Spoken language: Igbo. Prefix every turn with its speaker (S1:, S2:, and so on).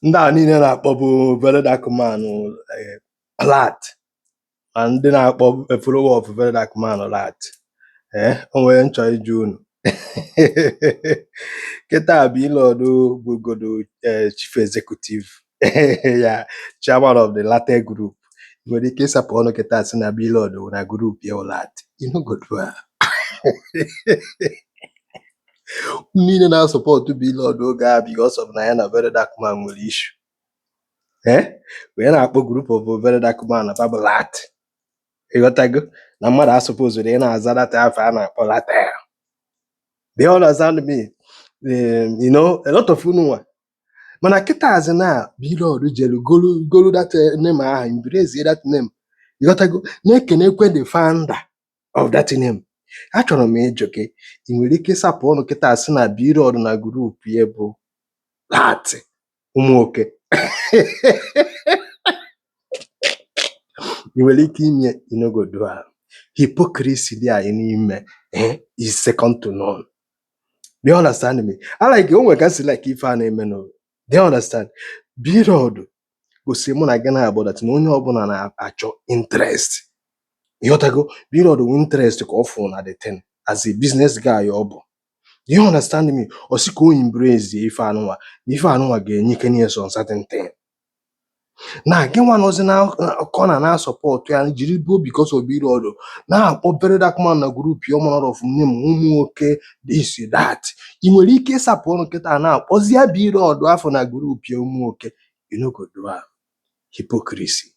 S1: ndị a niile na-akpọbụ very dark man lat ma ndị na-akpọ follower of very dark man lat o nwere nchọ iju unu kịta bụ Blord bụgodo chief executive ya chairman of the latte group. Nwere ike ịsapụ ọnụ kịta si na Blord na group ya lat inogodu a niile na-asọpọtụ Blord oge a because of na ya na very dark man nwere issue wee na-akpọ group of very dark man na babulat ịghọtago na mmadụ asọpọzụrụ ị na-aza data afọ a na-akpọ Ratel. They understand me? You know, a lot of unu mana kịta azị na Blord jelu golu that name ahụ embrace that name ịghọtago na-ekenekwe the founder of that name. Achọrọ m ịjụ gị ị nwere ike ịsapụ ọnụ kịta si na Blord na group ya bụ lat ụmụoke ị nwere ike ime inogodu a hypocrisy dị anyị n'ime is second to none. Do you understand me? I like o nwere ka si like ife a na-eme no. Do you understand? Blord gosi mụ na gị na-abụ that na onye ọbụla na-achọ interest. Ịghọtago Blord wu interest ka ọ fụ na the thing as a business guy ọ bụ. Do you understand me? Ọ sị ka o embrace ife anụnwa na ife anụnwa ga-enye kenye some certain thing. Na gị nwa nọzi na kọna na support ya jiri bụ because of Blord na-akpọ very dark man na group ya ọmụrụ of name ụmụnwoke this that. Ị nwere ike ịsapụ ọnụ kịta na-akpọzie Blord afọ na group ya ụmụnwoke inogodu a hypocrisy